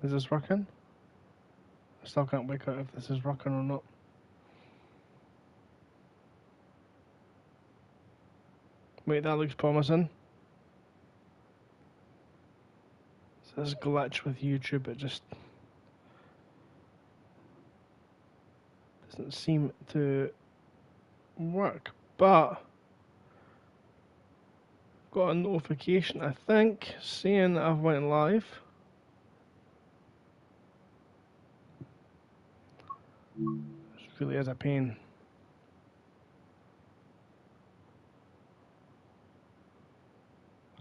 Is this working? I still can't work out if this is working or not. Wait, that looks promising. So this glitch with YouTube, it just doesn't seem to work. But got a notification, I think, saying that I've went live. This really is a pain.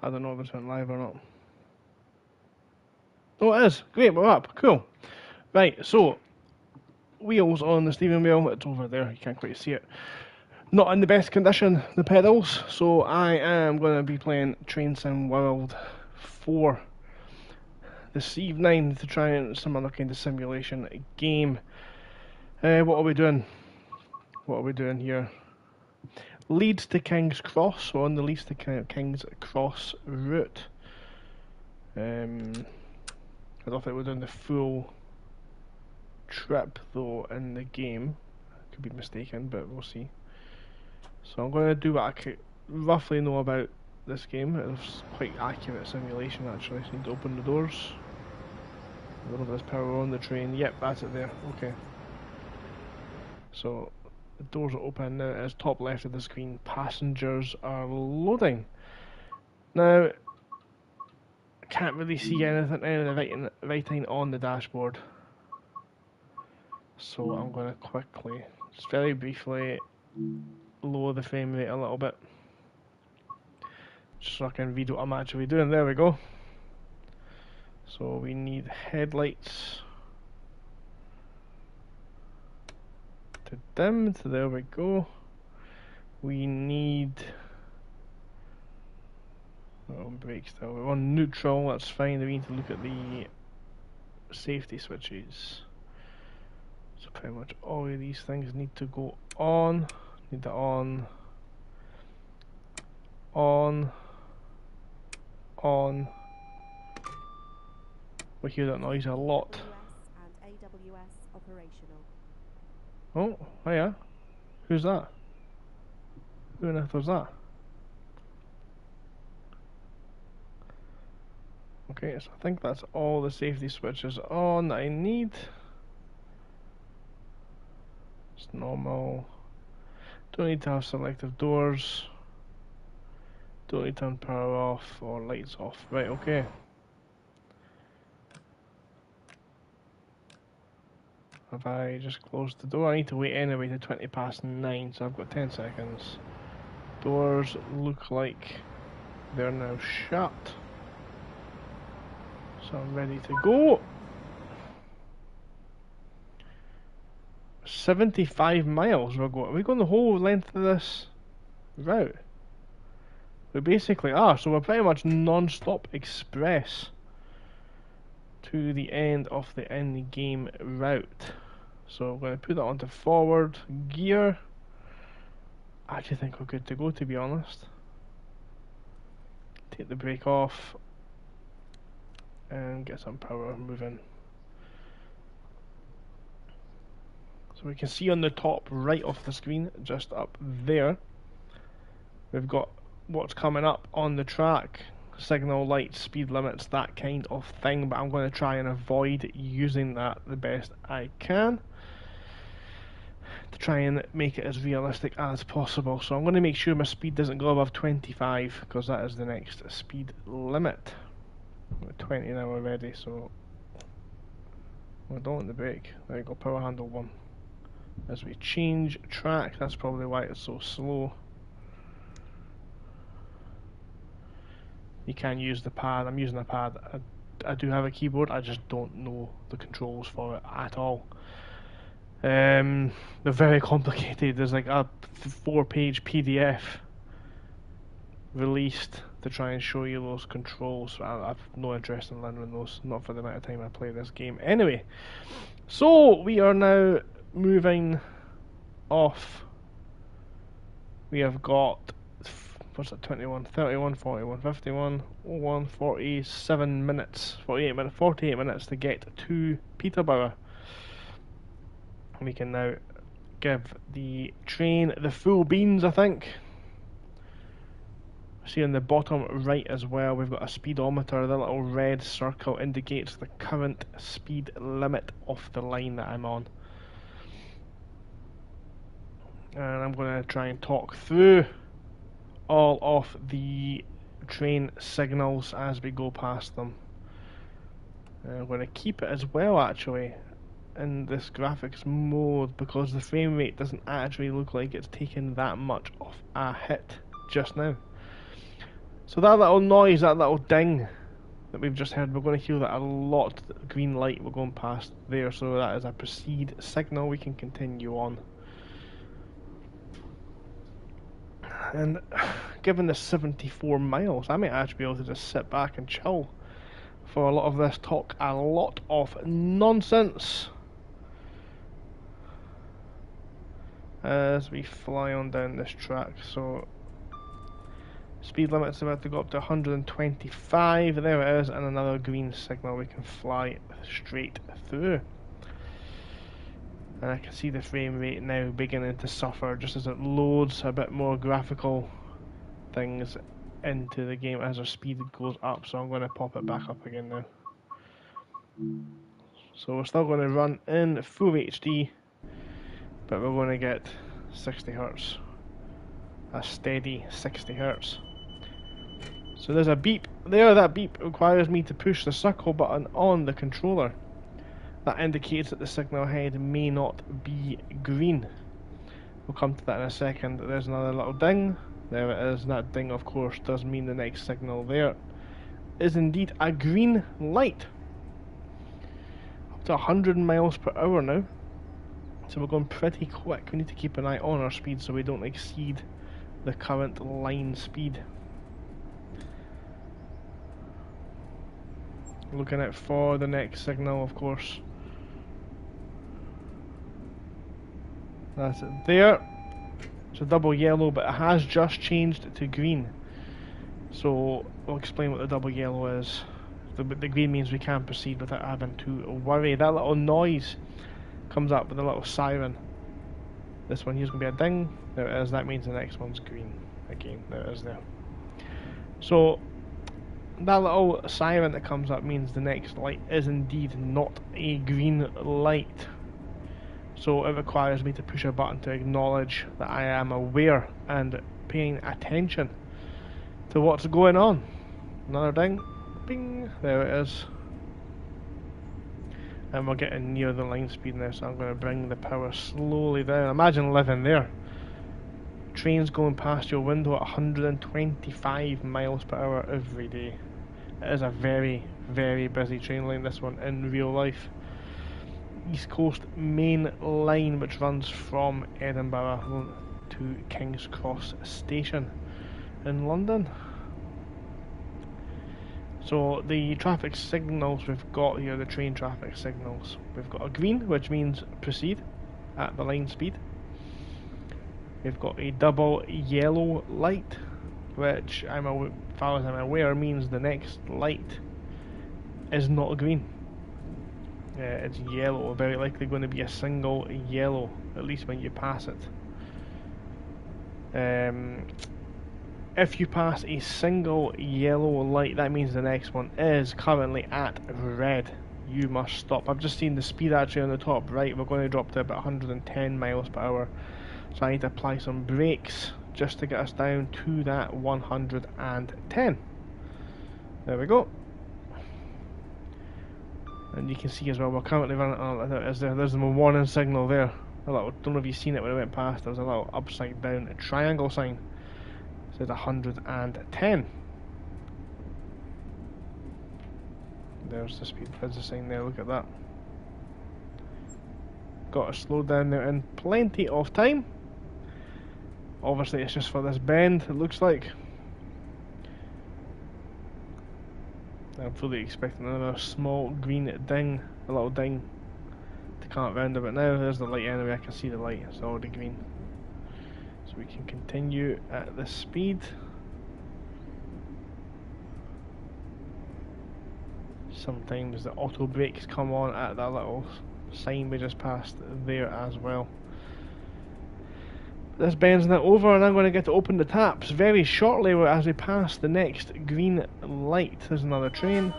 I don't know if it's went live or not. Oh, it is. Great, we're up. Cool. Right, so wheels on the steering wheel. It's over there. You can't quite see it. Not in the best condition, the pedals. So I am going to be playing Train Sim World 4 this evening to try and some other kind of simulation game. What are we doing? What are we doing here? Leeds to King's Cross, so on the Leeds to King's Cross route. I don't think we're doing the full trip though in the game. I could be mistaken, but we'll see. So I'm going to do what I could roughly know about this game. It's quite accurate simulation actually. So I need to open the doors. I don't know if there's power on the train. Yep, that's it there. Okay. So the doors are open now. It's top left of the screen. Passengers are loading. Now, I can't really see anything, any of the writing on the dashboard. So I'm going to quickly, just very briefly, lower the frame rate a little bit. Just so I can read what I'm actually doing. There we go. So we need headlights to dimmed. There we go. We need brake still. We're on neutral. That's fine. We need to look at the safety switches. So pretty much all of these things need to go on. Need the on. We hear that noise a lot. Oh, hiya. Who's that? Who on earth was that? Okay, so I think that's all the safety switches on that I need. It's normal. Don't need to have selective doors. Don't need to turn power off or lights off. Right, okay. Have I just closed the door? I need to wait anyway to 20 past 9, so I've got 10 seconds. Doors look like they're now shut. So I'm ready to go. 75 miles we're going. Are we going the whole length of this route? We basically are, so we're pretty much non-stop express to the end of the in-game route. So I'm going to put that onto forward gear. I actually think we're good to go, to be honest. Take the brake off and get some power moving. So we can see on the top right of the screen, just up there, we've got what's coming up on the track. Signal lights, speed limits, that kind of thing, but I'm going to try and avoid using that the best I can to try and make it as realistic as possible. So I'm going to make sure my speed doesn't go above 25, because that is the next speed limit. I'm at 20 now already, so I don't want the brake. There you go, power handle 1. As we change track, that's probably why it's so slow. You can use the pad. I'm using a pad. I do have a keyboard, I just don't know the controls for it at all. They're very complicated. There's like a 4-page PDF released to try and show you those controls. I've no interest in learning those, not for the amount of time I play this game. Anyway, so we are now moving off. We have got what's it, 21, 31, 41, 51, 01, 47 minutes, 48 minutes to get to Peterborough. We can now give the train the full beans, I think. See on the bottom right as well, we've got a speedometer. The little red circle indicates the current speed limit of the line that I'm on. And I'm going to try and talk through all of the train signals as we go past them. And I'm going to keep it as well, actually, in this graphics mode, because the frame rate doesn't actually look like it's taken that much of a hit just now. So that little noise, that little ding that we've just heard, we're going to hear that a lot. The green light we're going past there, so that is a proceed signal. We can continue on. And given the 74 miles, I might actually be able to just sit back and chill for a lot of this talk. A lot of nonsense as we fly on down this track. So speed limit's about to go up to 125. There it is, and another green signal. We can fly straight through. And I can see the frame rate now beginning to suffer just as it loads a bit more graphical things into the game as our speed goes up. So I'm going to pop it back up again now. So we're still going to run in full HD, but we're going to get 60 Hz. A steady 60 Hz. So there's a beep there. That beep requires me to push the circle button on the controller. That indicates that the signal ahead may not be green. We'll come to that in a second. There's another little ding. There it is. That ding, of course, does mean the next signal there is indeed a green light. Up to 100 miles per hour now. So we're going pretty quick. We need to keep an eye on our speed so we don't exceed the current line speed. Looking out for the next signal, of course. That's it there. It's a double yellow, but it has just changed to green. So I'll explain what the double yellow is. The green means we can proceed without having to worry. That little noise comes up with a little siren. This one here's going to be a ding. There it is. That means the next one's green. Again, there it is there. So that little siren that comes up means the next light is indeed not a green light. So it requires me to push a button to acknowledge that I am aware and paying attention to what's going on. Another ding. Bing. There it is. And we're getting near the line speed now, so I'm going to bring the power slowly down. Imagine living there. Trains going past your window at 125 miles per hour every day. It is a very, very busy train line, this one, in real life. East Coast Main Line, which runs from Edinburgh to King's Cross Station in London. So the traffic signals we've got here, the train traffic signals, we've got a green, which means proceed at the line speed. We've got a double yellow light, which as far as I'm aware means the next light is not green. It's yellow, very likely going to be a single yellow, at least when you pass it. If you pass a single yellow light, that means the next one is currently at red. You must stop. I've just seen the speed actually on the top right. We're going to drop to about 110 miles per hour. So I need to apply some brakes just to get us down to that 110. There we go. And you can see as well, we're currently running on, there's the warning signal there. A little, don't know if you've seen it when it went past, there was a little upside down triangle sign. It says 110. There's the speed, there's the sign there, look at that. Got to slow down there in plenty of time. Obviously it's just for this bend, it looks like. I'm fully expecting another small green ding, a little ding to come up round about now. There's the light anyway, I can see the light, it's already green. So we can continue at this speed. Sometimes the auto brakes come on at that little sign we just passed there as well. This bends now over and I'm going to get to open the taps very shortly as we pass the next green light. There's another train.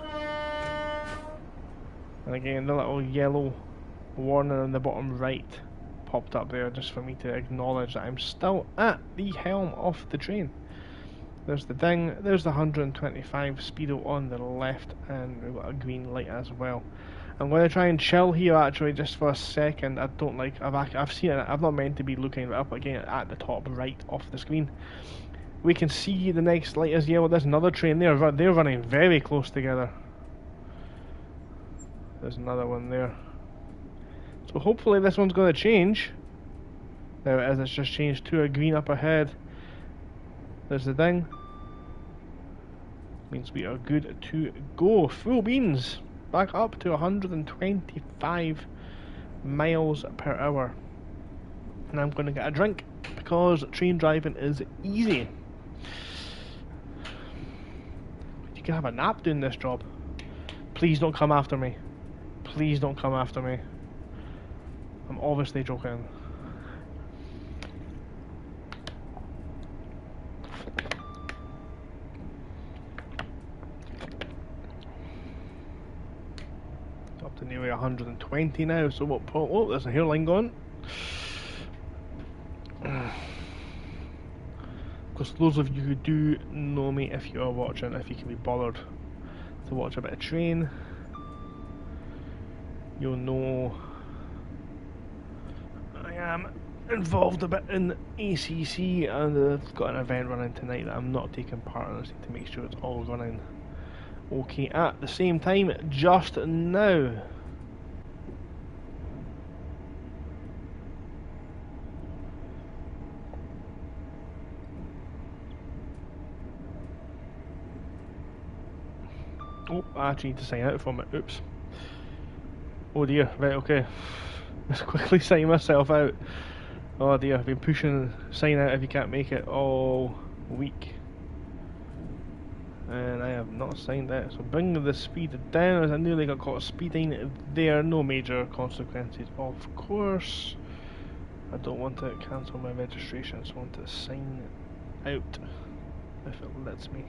And again the little yellow warning on the bottom right popped up there just for me to acknowledge that I'm still at the helm of the train. There's the ding, there's the 125 speedo on the left, and we've got a green light as well. I'm going to try and chill here actually just for a second. I don't like, I've seen it, I'm not meant to be looking up again at the top right of the screen. We can see the next light is yellow. There's another train there, they're running very close together. There's another one there. So hopefully this one's going to change. There it is, it's just changed to a green up ahead. There's the ding. Means we are good to go. Full beans. Back up to 125 miles per hour. And I'm going to get a drink because train driving is easy. You can have a nap doing this job. Please don't come after me. Please don't come after me. I'm obviously joking. Up to nearly 120 now, so what? Oh, there's a hairline going. Of course, those of you who do know me, if you are watching, if you can be bothered to watch a bit of train, you'll know I am involved a bit in ACC, and I've got an event running tonight that I'm not taking part in. I just need to make sure it's all running okay at the same time just now. Oh, I actually need to sign out from it. Oops. Oh dear, right, okay. Let's quickly sign myself out. Oh dear, I've been pushing sign out if you can't make it all week. And I have not signed out. So bring the speed down as I nearly got caught speeding there. No major consequences, of course. I don't want to cancel my registration, so I want to sign out if it lets me.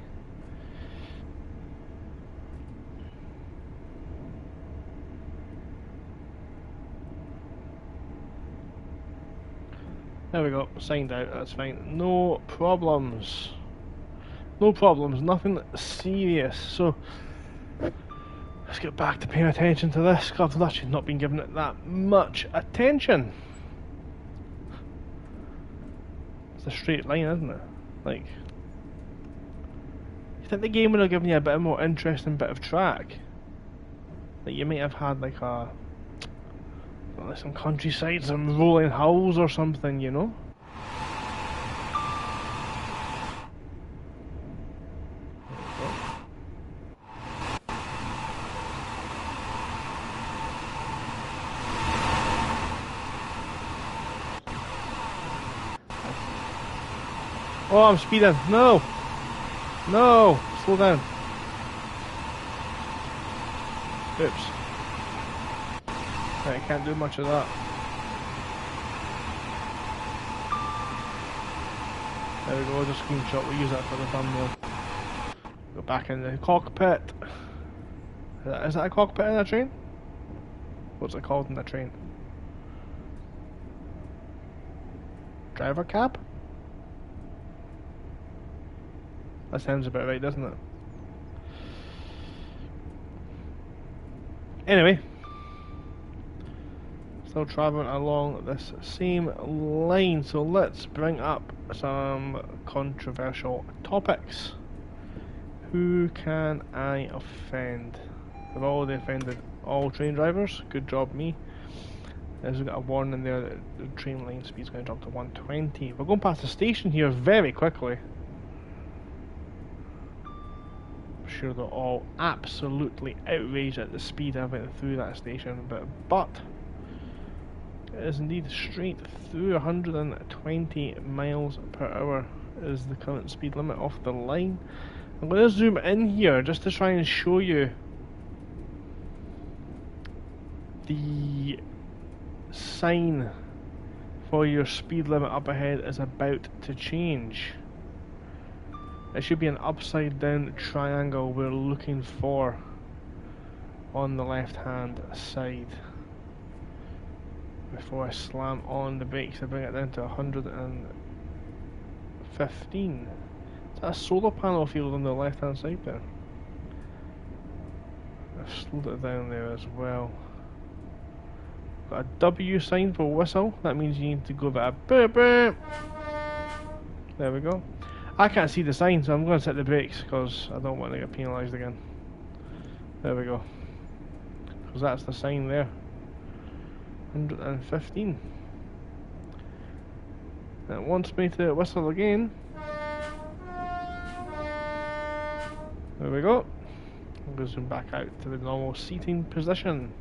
There we go, signed out, that's fine. No problems. No problems, nothing serious. So, let's get back to paying attention to this. I've actually not been giving it that much attention. It's a straight line, isn't it? Like, you think the game would have given you a bit more interesting bit of track? Like, you might have had like a... like some countryside, some rolling hills or something, you know? Oh, I'm speeding. No! No! Slow down. Oops. I can't do much of that. There we go, just a screenshot, we'll use that for the thumbnail. Go back in the cockpit. Is that a cockpit in a train? What's it called in a train? Driver cab? That sounds about right, doesn't it? Anyway. Still travelling along this same line, so let's bring up some controversial topics. Who can I offend? I've already offended all train drivers. Good job, me. There's got a warning there that the train line speed is going to drop to 120. We're going past the station here very quickly. I'm sure they're all absolutely outraged at the speed I went through that station, but it is indeed straight through. 120 miles per hour is the current speed limit off the line. I'm going to zoom in here just to try and show you the sign for your speed limit up ahead is about to change. It should be an upside down triangle we're looking for on the left hand side. Before I slam on the brakes, I bring it down to 115. Is that a solar panel field on the left hand side there? I've slowed it down there as well. Got a W sign for whistle. That means you need to go about a boop boop. There we go. I can't see the sign, so I'm going to set the brakes because I don't want to get penalised again. There we go. Because that's the sign there. 115. It wants me to whistle again. There we go. I'm going to zoom back out to the normal seating position.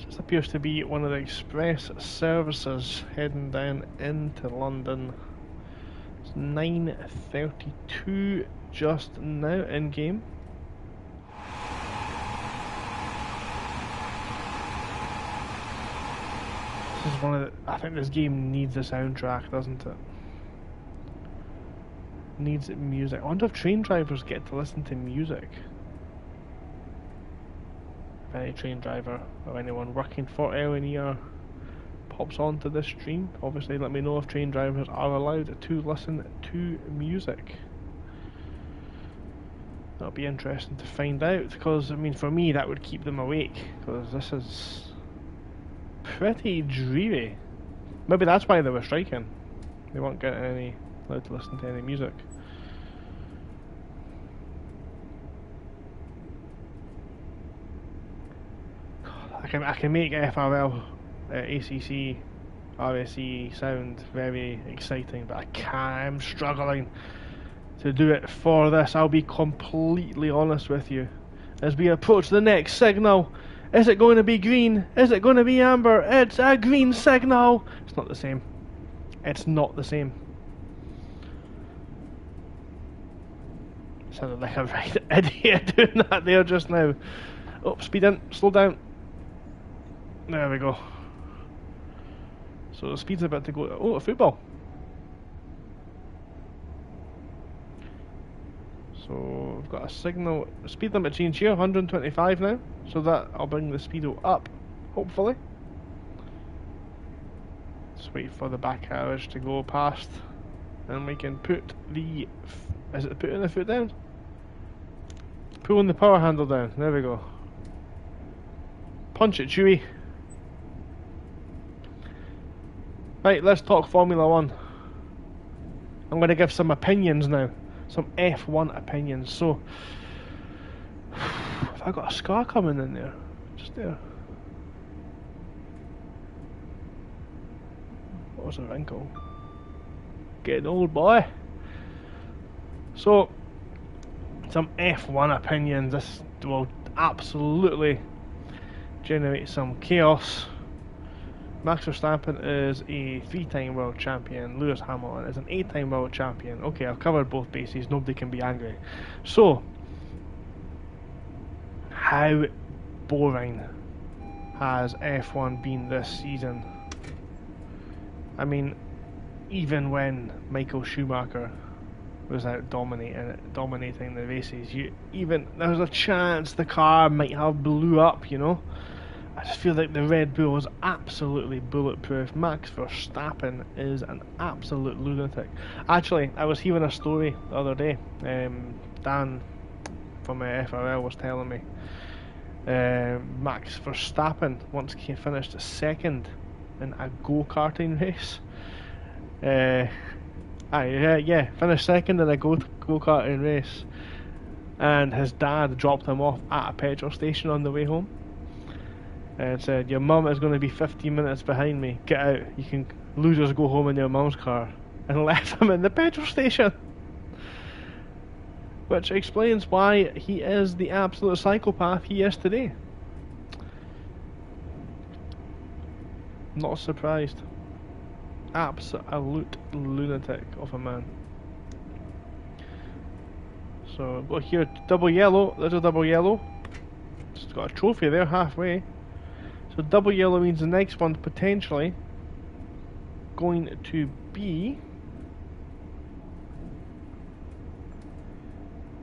This appears to be one of the express services heading down into London. It's 9:32 just now in game. This is one of the, I think this game needs a soundtrack, doesn't it? Needs music. I wonder if train drivers get to listen to music. If any train driver or anyone working for LNER pops onto this stream, obviously let me know if train drivers are allowed to listen to music. That'll be interesting to find out, because I mean for me that would keep them awake, because this is pretty dreary. Maybe that's why they were striking. They weren't getting allowed to listen to any music. I can make FRL, ACC, RSE sound very exciting, but I'm struggling to do it for this. I'll be completely honest with you. As we approach the next signal, is it going to be green? Is it going to be amber? It's a green signal! It's not the same. It's not the same. Sounded like a right idiot doing that there just now. Oh, speed in, slow down. There we go. So the speed's about to go. Oh, a football. So we've got a signal. Speed limit change here, 125 now. So that I'll bring the speedo up, hopefully. Just wait for the back carriage to go past, and we can put the. Is it putting the foot down? Pulling the power handle down. There we go. Punch it, Chewie. Right, let's talk Formula 1. I'm going to give some opinions now. Some F1 opinions. So, have I got a scar coming in there? Just there. What was a wrinkle? Getting old, boy. So, some F1 opinions. This will absolutely generate some chaos. Max Verstappen is a 3-time world champion. Lewis Hamilton is an 8-time world champion. Okay, I've covered both bases. Nobody can be angry. So, how boring has F1 been this season? I mean, even when Michael Schumacher was out dominating the races, there was a chance the car might have blew up, you know. I just feel like the Red Bull is absolutely bulletproof. Max Verstappen is an absolute lunatic. Actually, I was hearing a story the other day. Dan from FRL was telling me Max Verstappen once finished second in a go-karting race. Finished second in a go-karting race, and his dad dropped him off at a petrol station on the way home. And said, your mum is going to be 15 minutes behind me. Get out. You can losers go home in your mum's car. And left him in the petrol station. Which explains why he is the absolute psychopath he is today. Not surprised. Absolute lunatic of a man. So go here, double yellow. There's a double yellow. Just got a trophy there halfway. So double yellow means the next one potentially going to be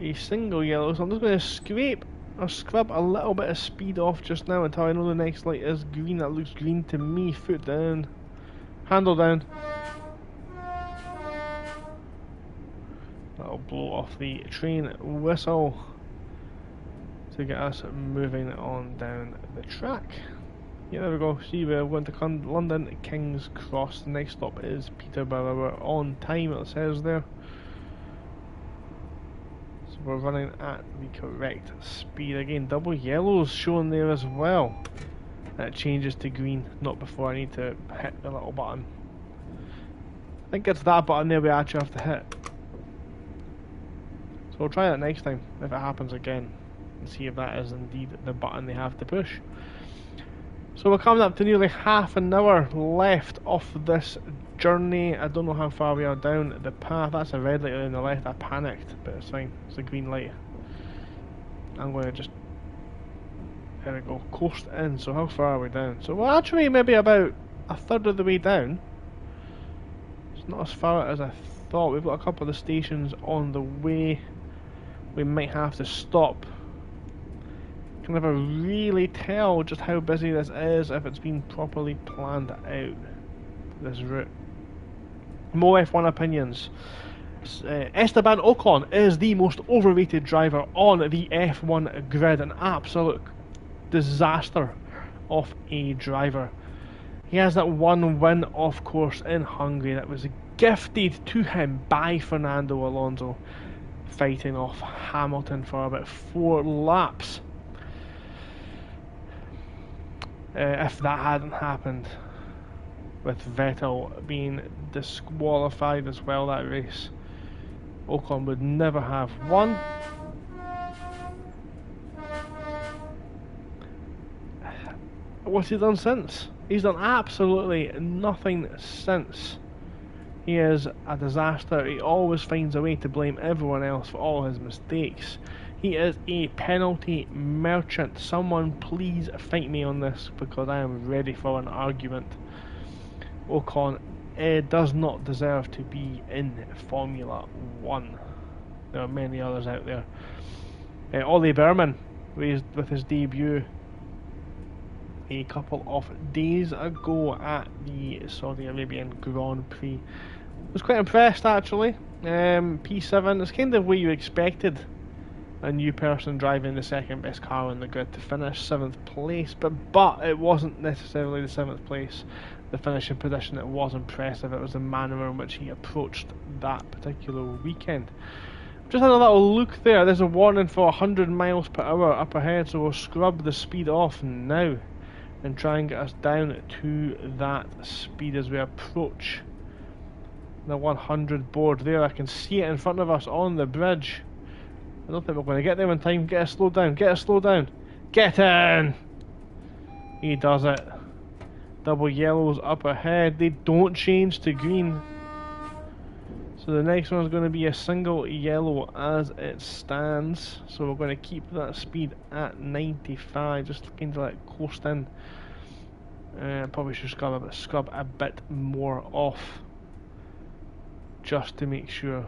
a single yellow. So I'm just going to scrape or scrub a little bit of speed off just now until I know the next light is green. That looks green to me. Foot down, handle down. That'll blow off the train whistle to get us moving on down the track. Yeah, there we go. See, we're going to London King's Cross. The next stop is Peterborough. We're on time, it says there. So we're running at the correct speed. Again, double yellows shown there as well. That changes to green, not before I need to hit the little button. I think it's that button there we actually have to hit. So we'll try that next time, if it happens again, and see if that is indeed the button they have to push. So we're coming up to nearly half an hour left off this journey. I don't know how far we are down the path. That's a red light on the left. I panicked, but it's fine. It's a green light. I'm going to just, there we go, coast in. So how far are we down? So we're actually maybe about a third of the way down. It's not as far as I thought. We've got a couple of stations on the way. We might have to stop. Can never really tell just how busy this is if it's been properly planned out, this route. More F1 opinions. Esteban Ocon is the most overrated driver on the F1 grid. An absolute disaster of a driver. He has that one win, of course, in Hungary that was gifted to him by Fernando Alonso, fighting off Hamilton for about 4 laps. If that hadn't happened, with Vettel being disqualified as well that race, Ocon would never have won. What's he done since? He's done absolutely nothing since. He is a disaster. He always finds a way to blame everyone else for all his mistakes. He is a penalty merchant. Someone please fight me on this, because I am ready for an argument. Ocon does not deserve to be in Formula 1. There are many others out there. Ollie Behrman raised with his debut a couple of days ago at the Saudi Arabian Grand Prix. I was quite impressed actually. P7 is kind of what you expected. A new person driving the second best car on the grid to finish 7th place, but it wasn't necessarily the 7th place, the finishing position. It was impressive. It was the manner in which he approached that particular weekend. Just had a little look there. There's a warning for 100 miles per hour up ahead, so we'll scrub the speed off now and try and get us down to that speed as we approach the 100 board there. I can see it in front of us on the bridge. I don't think we're going to get there in time. Get a slow down, get a slow down. Get in! He does it. Double yellows up ahead. They don't change to green. So the next one is going to be a single yellow as it stands. So we're going to keep that speed at 95, just looking to like coast in. Probably should scrub a bit more off, just to make sure,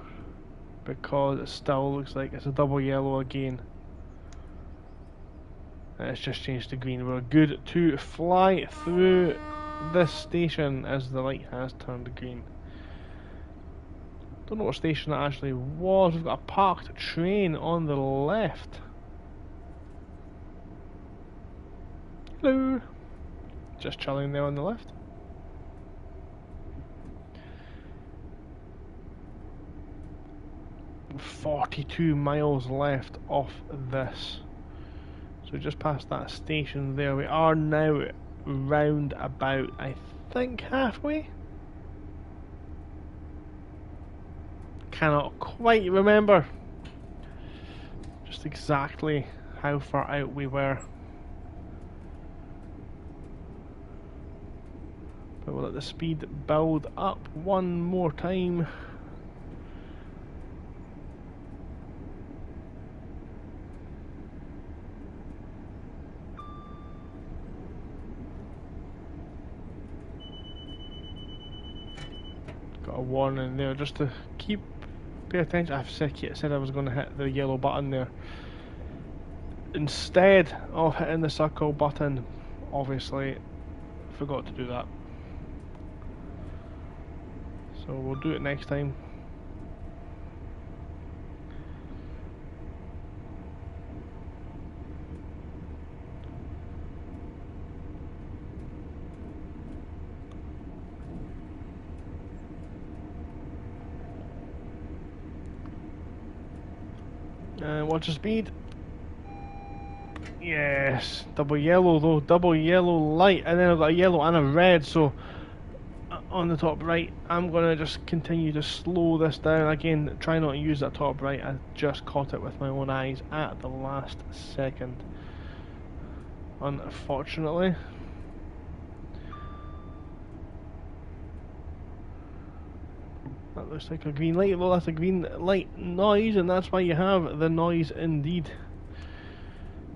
because it still looks like it's a double yellow again. And it's just changed to green. We're good to fly through this station as the light has turned green. Don't know what station that actually was. We've got a parked train on the left. Hello. Just chilling there on the left. "42 miles left off this." So just past that station there. We are now round about, I think, halfway. Cannot quite remember just exactly how far out we were, but we'll let the speed build up one more time. a warning there just to pay attention. I said I was going to hit the yellow button there instead of hitting the circle button. Obviously, forgot to do that. So we'll do it next time. Watch the speed. Yes, double yellow though, double yellow light, and then I've got a yellow and a red, so on the top right, I'm going to just continue to slow this down. Again, try not to use that top right, I just caught it with my own eyes at the last second, unfortunately. That looks like a green light. Well, that's a green light noise, and that's why you have the noise indeed.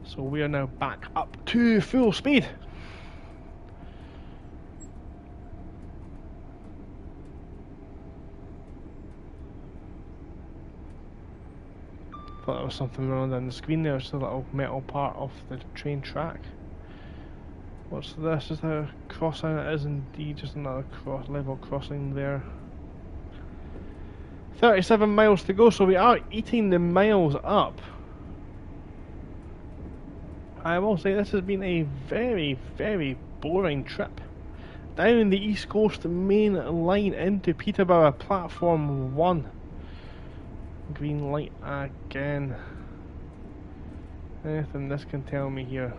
So we are now back up to full speed. Thought there was something wrong on the screen there. It's a little metal part of the train track. What's this? Is there a crossing? It is indeed just another level crossing there. 37 miles to go, so we are eating the miles up. I will say this has been a very, very boring trip. Down the East Coast main line into Peterborough, platform 1. Green light again. Anything this can tell me here?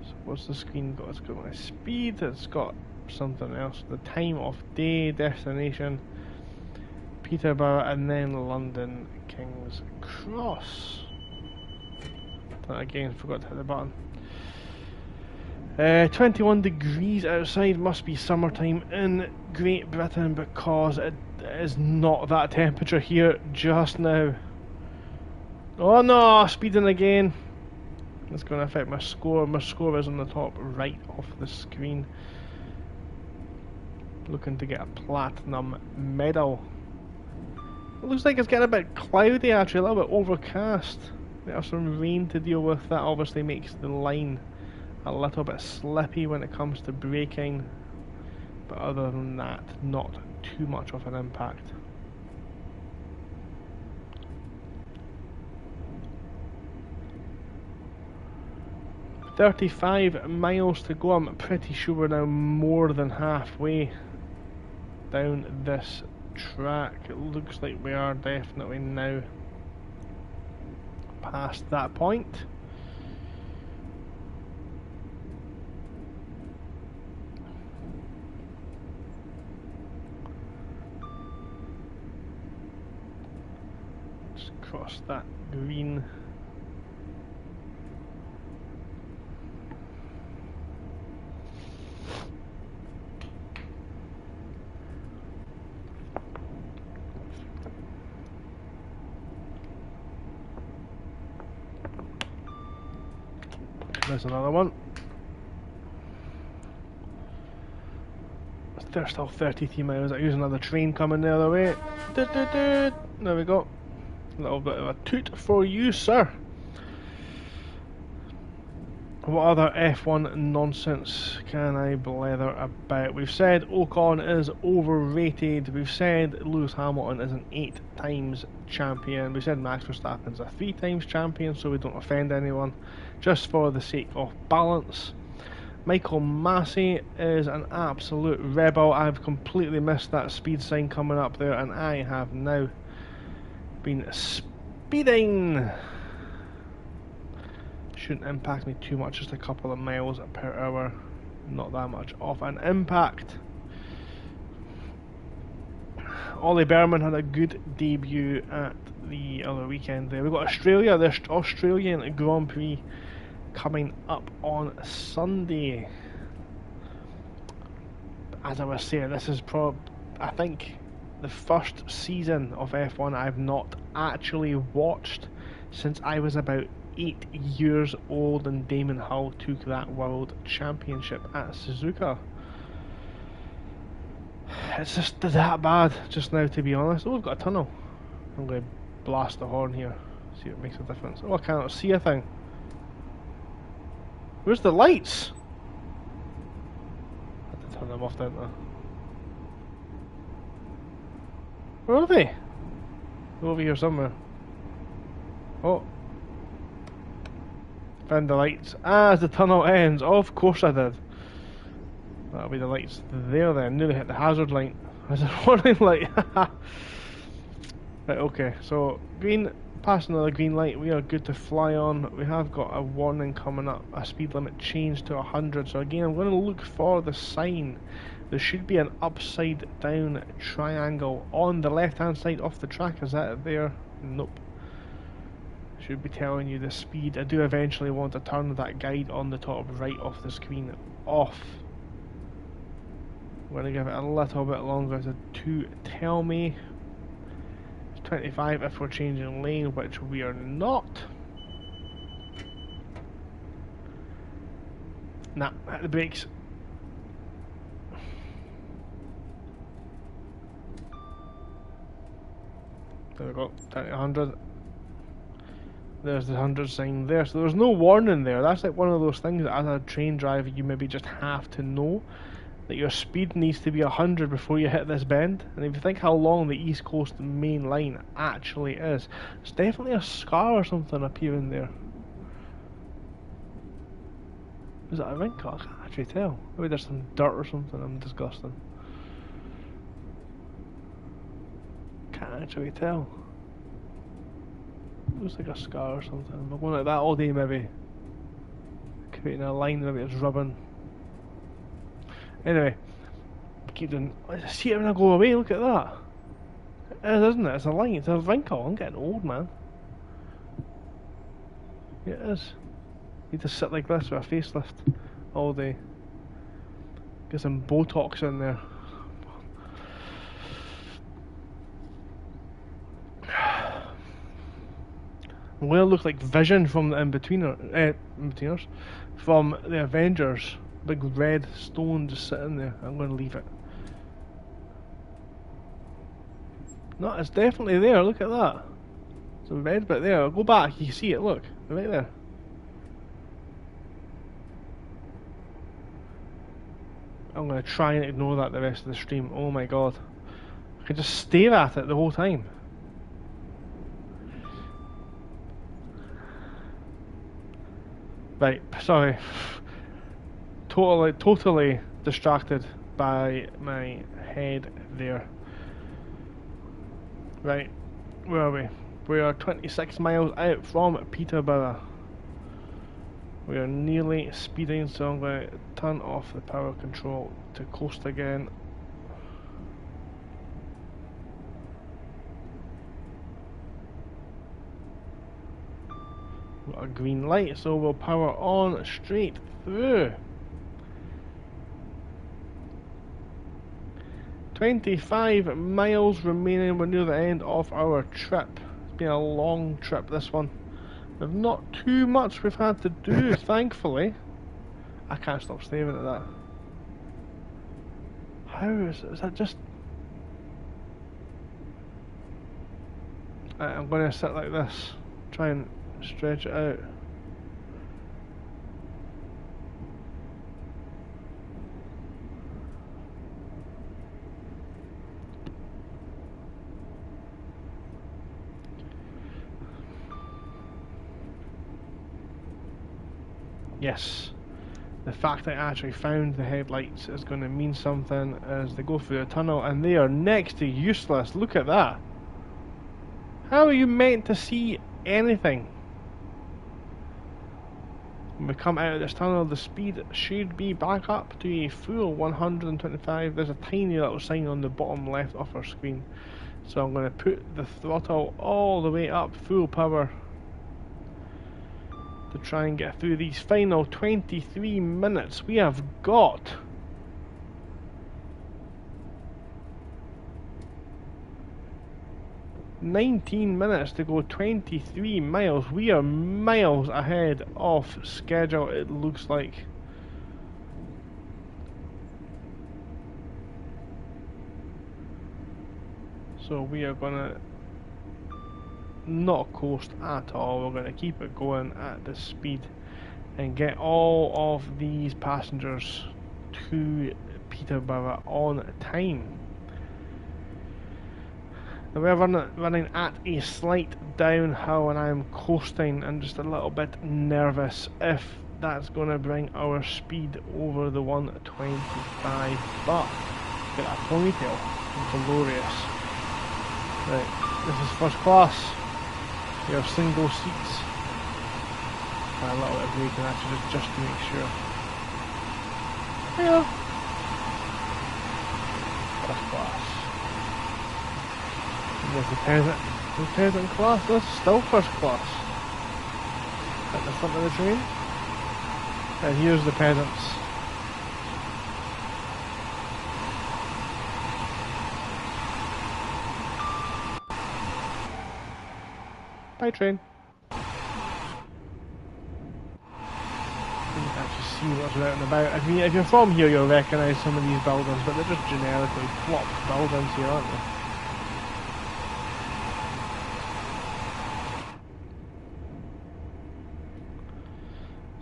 So what's the screen got? It's got my speed, it's got something else. The time of day, destination, Peterborough, and then London King's Cross. Again, forgot to hit the button. 21 degrees outside, must be summertime in Great Britain because it is not that temperature here just now. Oh no, speeding again. It's going to affect my score. My score is on the top right of the screen. Looking to get a platinum medal. It looks like it's getting a bit cloudy actually, a little bit overcast. There's some rain to deal with. That obviously makes the line a little bit slippy when it comes to braking, but other than that, not too much of an impact. "35 miles to go." I'm pretty sure we're now more than halfway down this track. It looks like we are definitely now past that point. Just cross that green. There's another one. There's still 33 miles. There's another train coming the other way. There we go. A little bit of a toot for you, sir. What other F1 nonsense can I blether about? We've said Ocon is overrated. We've said Lewis Hamilton is an 8 times champion. We said Max Verstappen's a 3 times champion, so we don't offend anyone, just for the sake of balance. Michael Massey is an absolute rebel. I've completely missed that speed sign coming up there, and I have now been speeding. Shouldn't impact me too much, just a couple of miles per hour, not that much of an impact. Ollie Behrman had a good debut at the other weekend there. We've got Australia, the Australian Grand Prix coming up on Sunday. As I was saying, this is I think the first season of F1 I've not actually watched since I was about 8 years old and Damon Hill took that world championship at Suzuka. It's just that bad just now, to be honest. Oh, we've got a tunnel. I'm going to blast the horn here, see if it makes a difference. Oh, I cannot see a thing. Where's the lights? I had to turn them off, didn't I? Where are they? They're over here somewhere. Oh. Found the lights. As the tunnel ends. Oh, of course I did. That'll be the lights there then. Nearly hit the hazard light. As a warning light. Right, okay. So, green, past another green light. We are good to fly on. We have got a warning coming up. A speed limit change to 100. So again, I'm going to look for the sign. There should be an upside down triangle on the left hand side of the track. Is that there? Nope. Should be telling you the speed. I do eventually want to turn that guide on the top right of the screen off. I'm going to give it a little bit longer to tell me. It's 25 if we're changing lane, which we are not. Nah, hit the brakes. There we go, 100. There's the 100 sign there, so there's no warning there. That's like one of those things that as a train driver you maybe just have to know that your speed needs to be 100 before you hit this bend. And if you think how long the East Coast main line actually is, there's definitely a scar or something appearing there. Is that a wrinkle? I can't actually tell. Maybe there's some dirt or something. I'm disgusting. Can't actually tell. Looks like a scar or something. I'm going like that all day maybe. Creating a line, maybe it's rubbing. Anyway, keep doing. See it when I go away, look at that. It is, isn't it? It's a line, it's a wrinkle. I'm getting old, man. Yeah, it is. You just sit like this with a facelift all day. Get some Botox in there. I'm going to look like Vision from the In-Betweeners, from the Avengers. Big red stone just sitting there. I'm going to leave it. No, it's definitely there. Look at that. It's a red bit there. I'll go back. You can see it. Look, right there. I'm going to try and ignore that the rest of the stream. Oh my god. I can just stare at it the whole time. Right, sorry. Totally distracted by my head there. Right, where are we? We are 26 miles out from Peterborough. We are nearly speeding, so I'm going to turn off the power control to coast again. Got a green light, so we'll power on straight through. 25 miles remaining. We're near the end of our trip. It's been a long trip, this one. There's not too much we've had to do, thankfully. I can't stop staring at that. How is that just... I'm going to sit like this. Try and stretch it out. Yes, the fact that I actually found the headlights is going to mean something as they go through the tunnel, and they are next to useless. Look at that. How are you meant to see anything? When we come out of this tunnel, the speed should be back up to a full 125. There's a tiny little sign on the bottom left of our screen, so I'm going to put the throttle all the way up, full power, to try and get through these final 23 minutes. We have got 19 minutes to go 23 miles. We are miles ahead of schedule, it looks like. So we are gonna not coast at all, we're gonna keep it going at this speed and get all of these passengers to Peterborough on time. Now we're running at a slight downhill and I'm coasting and just a little bit nervous if that's going to bring our speed over the 125, but get a ponytail, glorious. Right, this is first class, you have single seats, a little bit of braking actually just to make sure. Yeah. First class. There's the peasant class, this is still first class. At the front of the train. And here's the peasants. Bye train. You can actually see what's out and about. I mean, if you're from here you'll recognise some of these buildings, but they're just generically flopped buildings here, aren't they?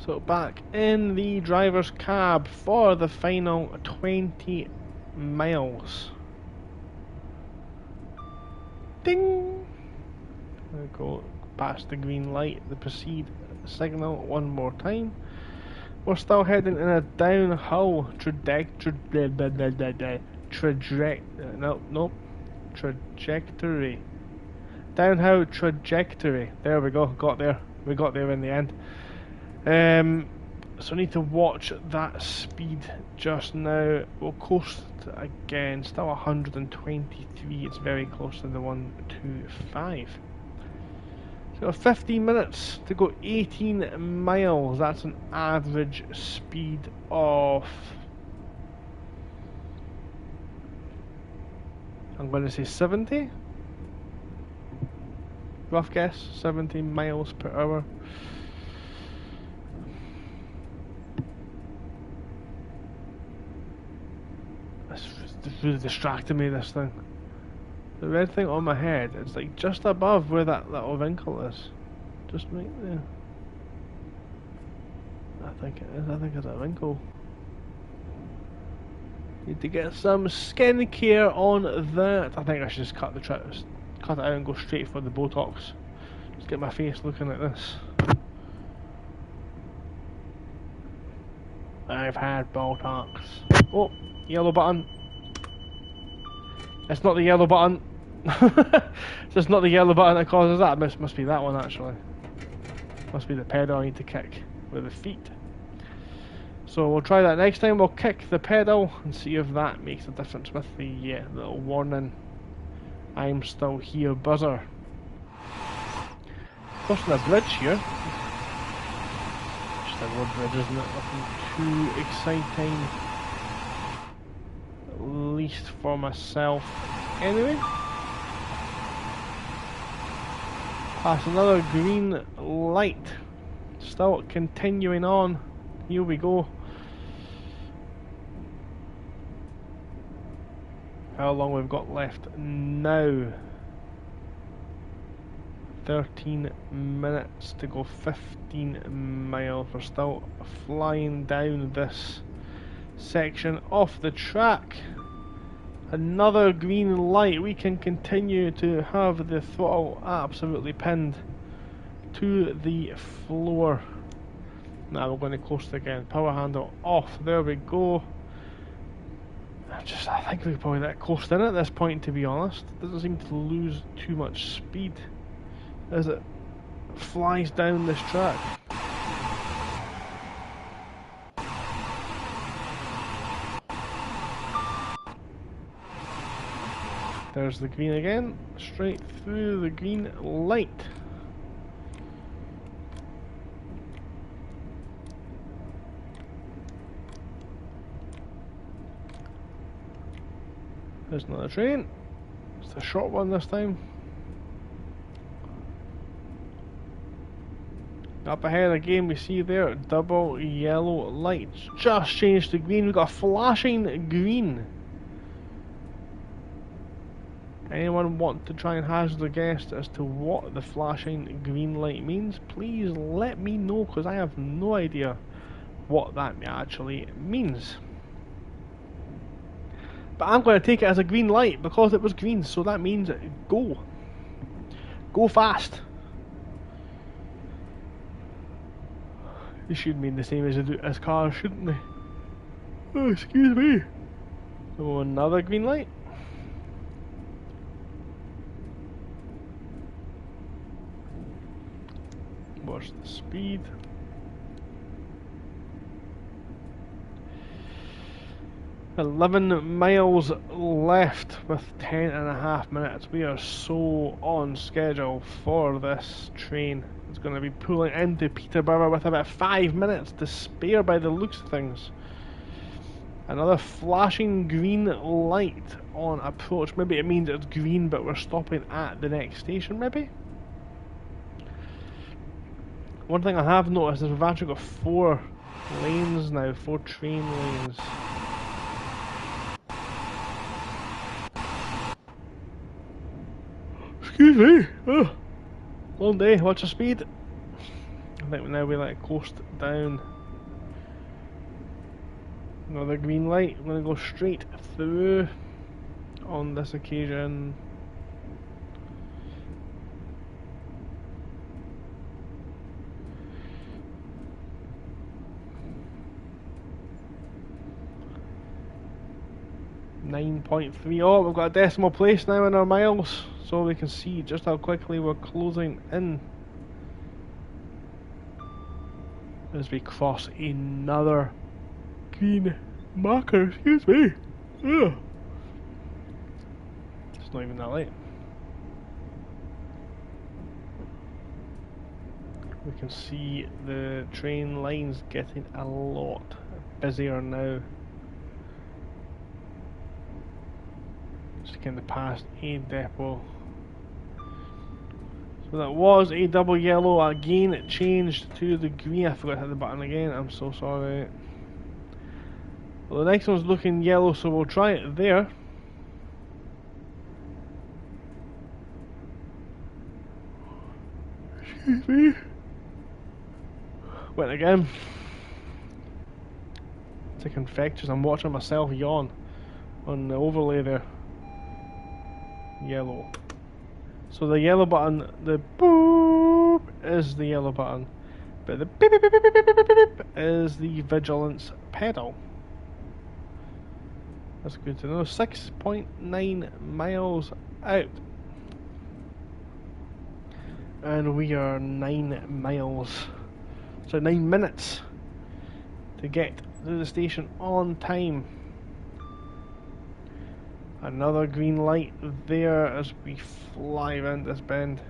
So back in the driver's cab for the final 20 miles. Ding! There we go, past the green light, the proceed signal one more time. We're still heading in a downhill trajectory. Downhill trajectory. There we go, got there. We got there in the end. So I need to watch that speed just now. We'll coast again, still 123, it's very close to the 125. So 15 minutes to go 18 miles, that's an average speed of, I'm going to say 70? Rough guess, 70 miles per hour. It's really distracting me, this thing. The red thing on my head, it's like just above where that little wrinkle is. Just right there. I think it is, I think it's a wrinkle. Need to get some skincare on that. I think I should just cut it out and go straight for the Botox. Just get my face looking like this. I've had Botox. Oh, yellow button. It's not the yellow button. It's not the yellow button that causes that. Must be that one actually. Must be the pedal I need to kick with the feet. So we'll try that next time. We'll kick the pedal and see if that makes a difference with the little warning I'm still here buzzer. Crossing a bridge here. Just a road bridge, isn't it? Nothing too exciting. At least for myself anyway. Past another green light, still continuing on, here we go. How long we've got left now? 13 minutes to go 15 miles. We're still flying down this section off the track. Another green light. We can continue to have the throttle absolutely pinned to the floor. Now we're going to coast again. Power handle off. There we go. I think we probably let it coast in at this point, to be honest. Doesn't seem to lose too much speed as it flies down this track. There's the green again, straight through the green light. There's another train. It's a short one this time. Up ahead again, we see there double yellow lights. Just changed to green. We've got a flashing green. Anyone want to try and hazard a guess as to what the flashing green light means? Please let me know, because I have no idea what that actually means. But I'm going to take it as a green light because it was green, so that means go. Go fast. They should mean the same as they do as cars, shouldn't they? Oh, excuse me. So another green light. Watch the speed. "11 miles left with 10.5 minutes. We are so on schedule for this train. It's going to be pulling into Peterborough with about 5 minutes to spare by the looks of things. Another flashing green light on approach. Maybe it means it's green but we're stopping at the next station, maybe? One thing I have noticed is we've actually got 4 lanes now, 4 train lanes. Excuse me. Oh, long day. Watch the speed. I think now we let it coast down. Another green light. I'm going to go straight through on this occasion. .3. Oh, we've got a decimal place now in our miles, so we can see just how quickly we're closing in as we cross another green marker. Excuse me. Ugh. It's not even that late. We can see the train lines getting a lot busier now. Just kind of past a depot. So that was a double yellow. Again, it changed to the green. I forgot to hit the button again. I'm so sorry. Well, the next one's looking yellow, so we'll try it there. Excuse me. Went again. It's like infectious. I'm watching myself yawn on the overlay there. Yellow. So the yellow button, the boop is the yellow button, but the beep beep beep beep beep beep beep is the vigilance pedal. That's good to know. 6.9 miles out, and we are 9 miles, so 9 minutes to get to the station on time. Another green light there as we fly around this bend.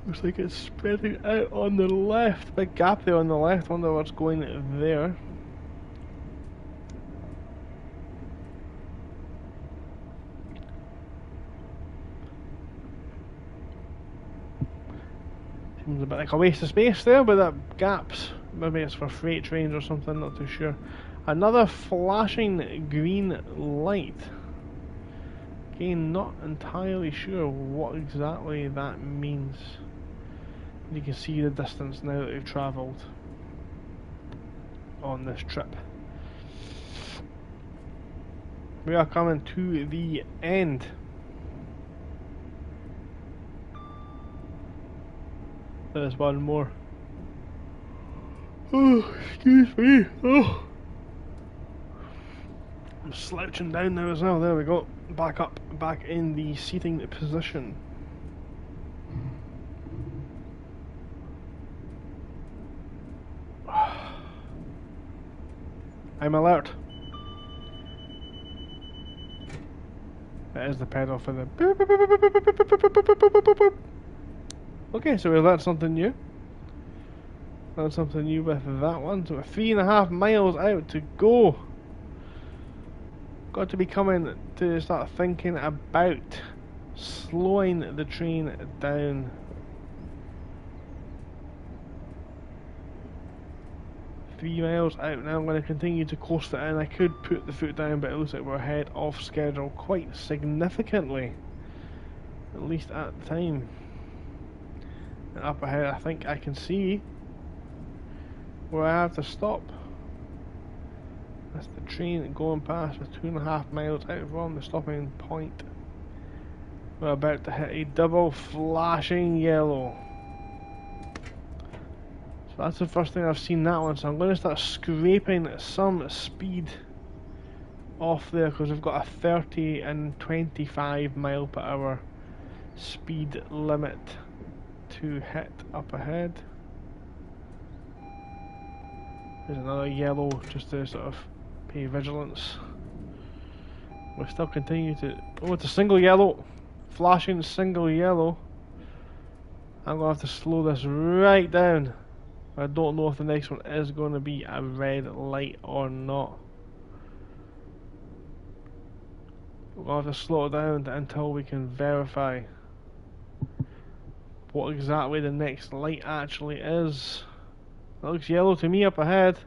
Looks like it's spreading out on the left. Big gap there on the left. Wonder what's going there. Seems a bit like a waste of space there, but that gaps. Maybe it's for freight trains or something, not too sure. Another flashing green light. Again, not entirely sure what exactly that means. You can see the distance now that we've travelled on this trip. We are coming to the end. There's one more. Oh, excuse me. Oh, I'm slouching down now as well. There we go. Back up, back in the seating position. I'm alert. That is the pedal for the boop, boop, boop, boop, boop, boop, boop, boop, boop, boop, boop. Okay, so we learned something new. Learned something new with that one. So we're 3.5 miles out to go. Got to be coming to start thinking about slowing the train down. 3 miles out now. I'm going to continue to coast it in. I could put the foot down, but it looks like we're ahead of schedule quite significantly, at least at the time. And up ahead I think I can see where I have to stop. That's the train going past with 2.5 miles out from the stopping point. We're about to hit a double flashing yellow. So that's the first thing I've seen that one, so I'm going to start scraping some speed off there because we've got a 30 and 25 mile per hour speed limit to hit up ahead. There's another yellow just to sort of pay vigilance. We'll still continue to... Oh, it's a single yellow! Flashing single yellow. I'm going to have to slow this right down. I don't know if the next one is going to be a red light or not. We'll have to slow it down until we can verify what exactly the next light actually is. It looks yellow to me up ahead.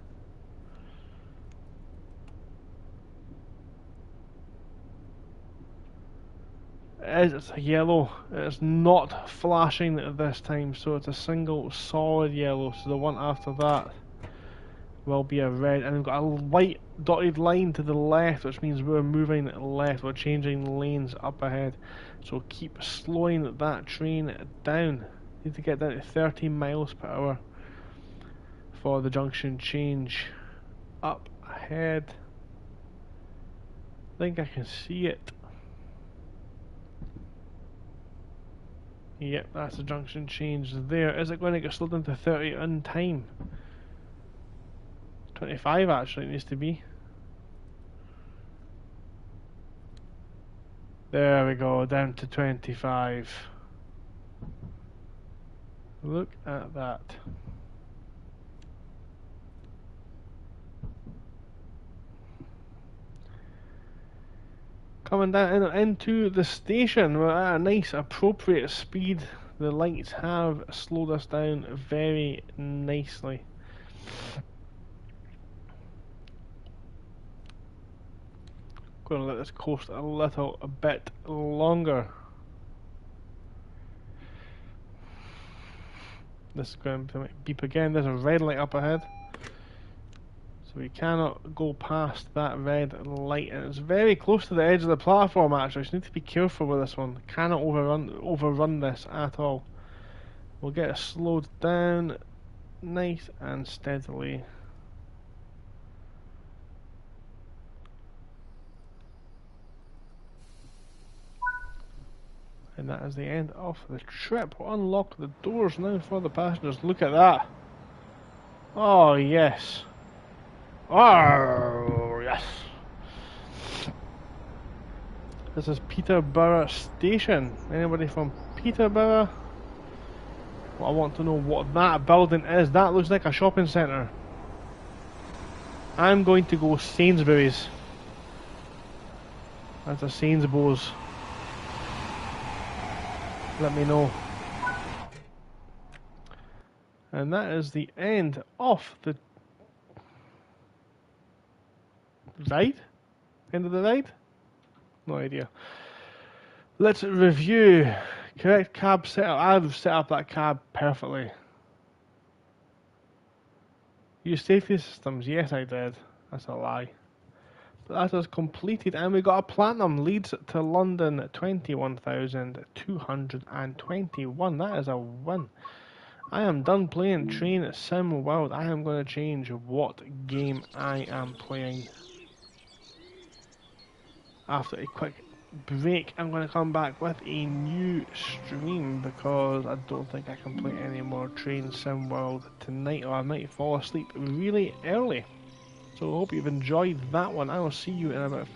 It's a yellow. It's not flashing this time, so it's a single solid yellow. So the one after that will be a red, and we've got a light dotted line to the left, which means we're moving left. We're changing lanes up ahead, so keep slowing that train down. Need to get down to 30 miles per hour for the junction change up ahead. I think I can see it. Yep, that's the junction change there. Is it going to get slowed down to 30 in time? 25 actually it needs to be. There we go, down to 25. Look at that. Coming down into the station, we're at a nice appropriate speed. The lights have slowed us down very nicely. Going to let this coast a bit longer. This is going to beep again. There's a red light up ahead, so we cannot go past that red light, and it's very close to the edge of the platform actually, so you need to be careful with this one. Cannot overrun this at all. We'll get it slowed down nice and steadily. And that is the end of the trip. We'll unlock the doors now for the passengers. Look at that. Oh yes. Oh yes. This is Peterborough Station. Anybody from Peterborough? Well, I want to know what that building is. That looks like a shopping centre. I'm going to go Sainsbury's. That's a Sainsbury's. Let me know. And that is the end of the ride? End of the ride? No idea. Let's review. Correct cab setup. I've set up that cab perfectly. Use safety systems. Yes, I did. That's a lie. But that is completed, and we got a platinum. Leeds to London, 21,221. That is a win. I am done playing Train Sim World. I am going to change what game I am playing. After a quick break, I'm going to come back with a new stream because I don't think I can play any more Train Sim World tonight, or I might fall asleep really early. So I hope you've enjoyed that one. I will see you in about 5